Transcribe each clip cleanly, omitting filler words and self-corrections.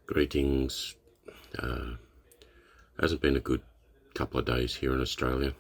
Greetings. Hasn't been a good couple of days here in Australia,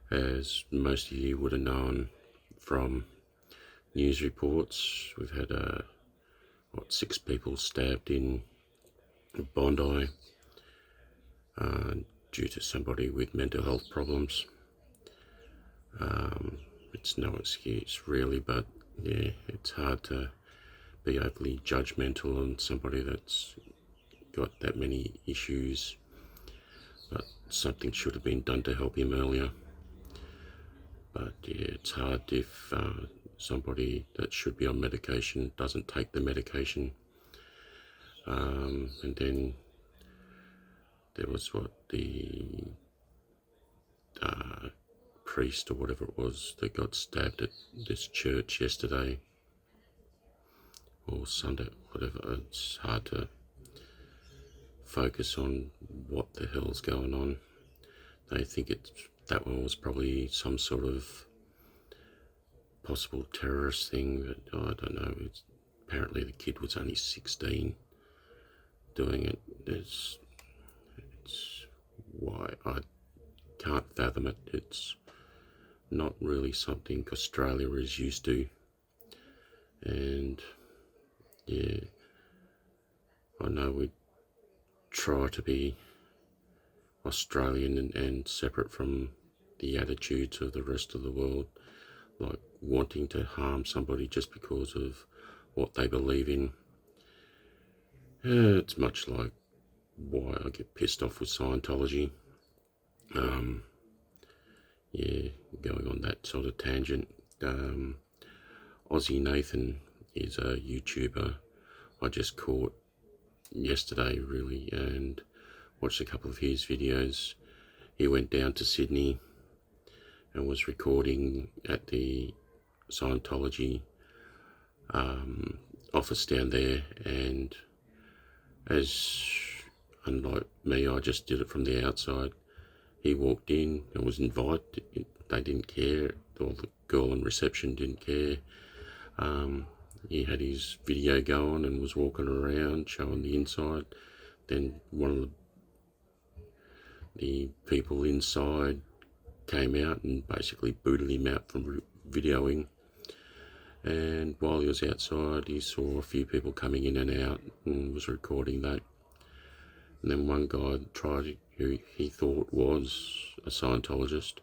as most of you would have known from news reports. We've had 6 people stabbed in Bondi due to somebody with mental health problems. It's no excuse really, but yeah, it's hard to be overly judgmental on somebody that's got that many issues, but something should have been done to help him earlier. But yeah, it's hard if somebody that should be on medication doesn't take the medication. And then there was the priest or whatever it was that got stabbed at this church yesterday or Sunday, whatever. It's hard to focus on what the hell's going on. They think that one was probably some sort of possible terrorist thing, but I don't know. Apparently the kid was only 16 doing it. It's why I can't fathom it. It's not really something Australia is used to, and yeah, I know we try to be Australian and separate from the attitudes of the rest of the world, like wanting to harm somebody just because of what they believe in. It's much like why I get pissed off with Scientology. Yeah, going on that sort of tangent. Aussie Nathan is a YouTuber I just caught yesterday really, and watched a couple of his videos. He went down to Sydney and was recording at the Scientology office down there, and as unlike me, I just did it from the outside. He walked in and was invited. They didn't care, or the girl in reception didn't care. He had his video going and was walking around showing the inside. Then one of the people inside came out and basically booted him out from videoing. And while he was outside, he saw a few people coming in and out and was recording that. And then one guy who he thought was a Scientologist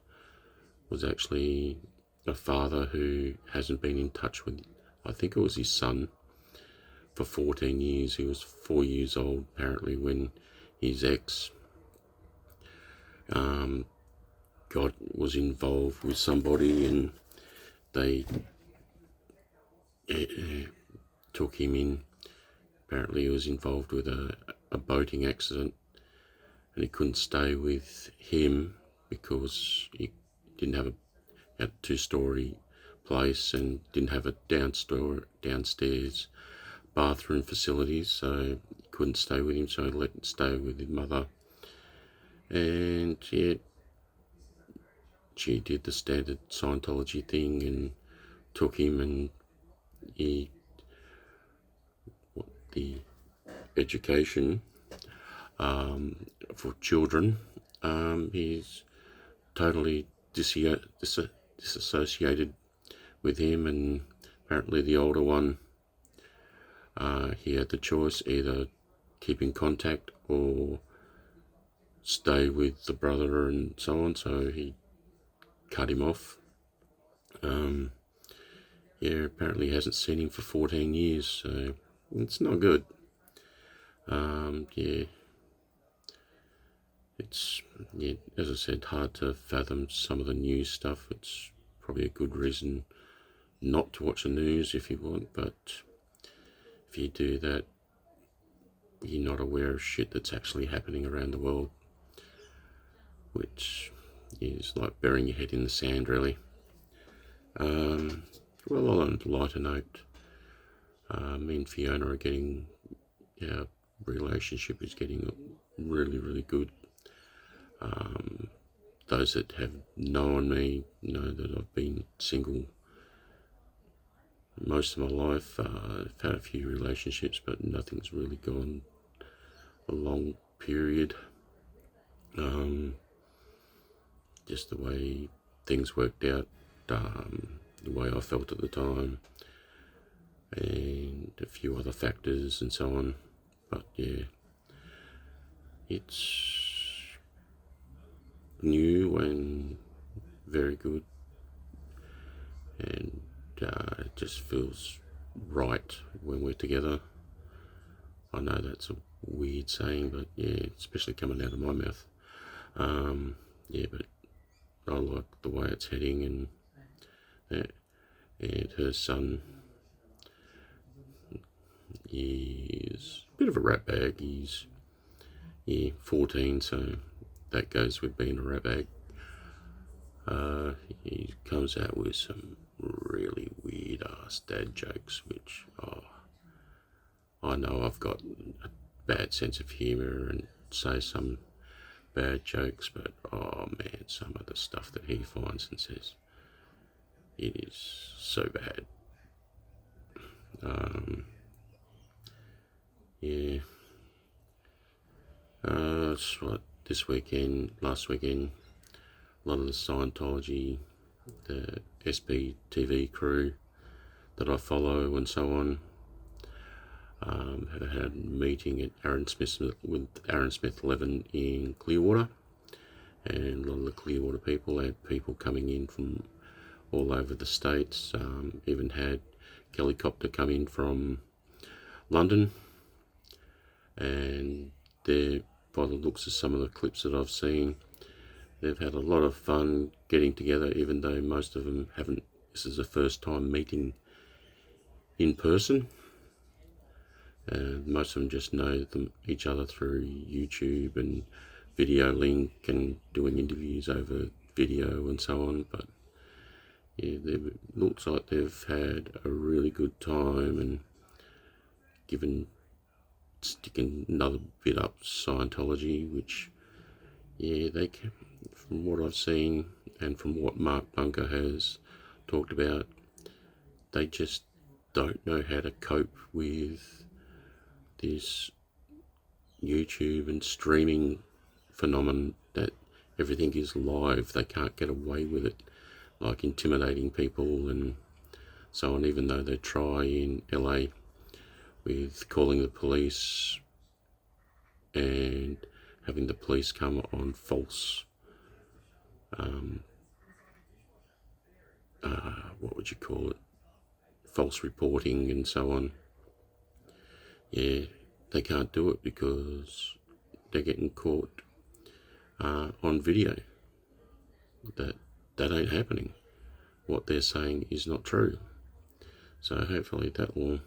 was actually a father who hasn't been in touch with, I think it was his son, for 14 years. He was 4 years old apparently when his ex was involved with somebody, and they took him in. Apparently he was involved with a boating accident, and he couldn't stay with him because he didn't have a 2-story place and didn't have a downstairs bathroom facilities, so he couldn't stay with him, so he let him stay with his mother. And yeah, she did the standard Scientology thing and took him, and the education for children, he's totally disassociated with him. And apparently the older one, he had the choice, either keep in contact or stay with the brother and so on, so he cut him off. Yeah, apparently he hasn't seen him for 14 years, so it's not good. Yeah, it's, yeah, as I said, hard to fathom some of the news stuff. It's probably a good reason not to watch the news if you want, but if you do that, you're not aware of shit that's actually happening around the world, which is like burying your head in the sand, really. Well, on a lighter note, me and Fiona are getting, our relationship is getting really, really good. Those that have known me know that I've been single most of my life. I've had a few relationships, but nothing's really gone a long period. Just the way things worked out, the way I felt at the time, and a few other factors and so on. But yeah, it's new and very good, and it just feels right when we're together. I know that's a weird saying, but yeah, especially coming out of my mouth. Yeah, but I like the way it's heading, and her son is a bit of a rat bag. He's 14, so that goes with being a rat bag. He comes out with some really weird ass dad jokes, which I know I've got a bad sense of humour and say some bad jokes, but oh man, some of the stuff that he finds and says, it is so bad. Yeah. Last weekend, a lot of the Scientology, the SBTV crew that I follow and so on, have had a meeting at with Aaron Smith 11 in Clearwater, and a lot of the Clearwater people had people coming in from all over the states. Even had helicopter come in from London, and by the looks of some of the clips that I've seen, they've had a lot of fun getting together, even though most of them haven't. This is the first time meeting in person. Most of them just know each other through YouTube and video link and doing interviews over video and so on. But yeah, it looks like they've had a really good time and sticking another bit up Scientology, which, yeah, they can, from what I've seen and from what Mark Bunker has talked about, they just don't know how to cope with this YouTube and streaming phenomenon, that everything is live. They can't get away with it, like intimidating people and so on, even though they try in LA with calling the police and having the police come on false, what would you call it, false reporting and so on. Yeah, they can't do it because they're getting caught on video. That ain't happening. What they're saying is not true. So hopefully that will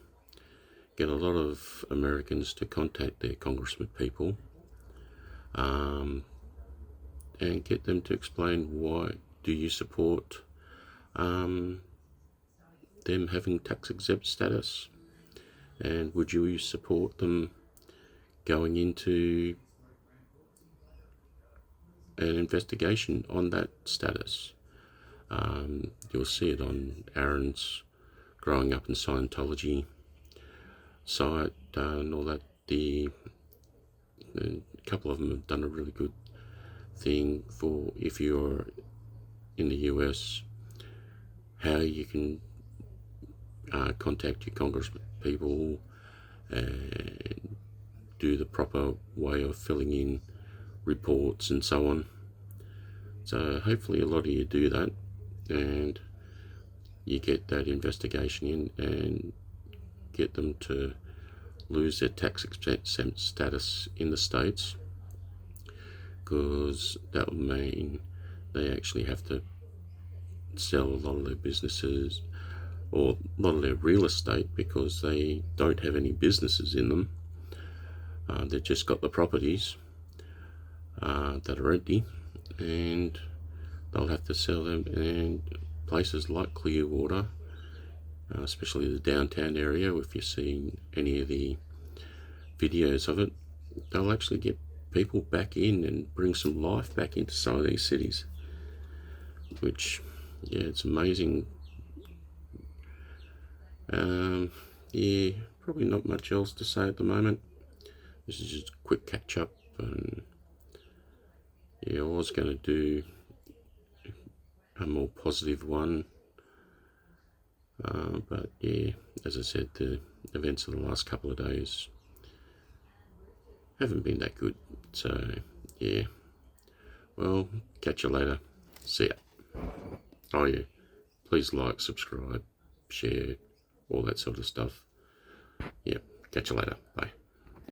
get a lot of Americans to contact their congressman people, and get them to explain why do you support them having tax exempt status, and would you support them going into an investigation on that status. You'll see it on Aaron's Growing Up in Scientology site and all that. A couple of them have done a really good thing for if you're in the US, how you can contact your congressman people and do the proper way of filling in reports and so on. So hopefully a lot of you do that and you get that investigation in and get them to lose their tax exempt status in the States, because that will mean they actually have to sell a lot of their businesses or a lot of their real estate, because they don't have any businesses in them. They've just got the properties that are empty, and they'll have to sell them. And places like Clearwater, especially the downtown area, if you've seen any of the videos of it, they'll actually get people back in and bring some life back into some of these cities, which, yeah, it's amazing. Yeah, probably not much else to say at the moment. this is just a quick catch up, and yeah, I was going to do a more positive one, but yeah, as I said, the events of the last couple of days haven't been that good. So yeah, well, catch you later. See ya. Oh yeah, please like, subscribe, share, all that sort of stuff. Yeah, catch you later. Bye.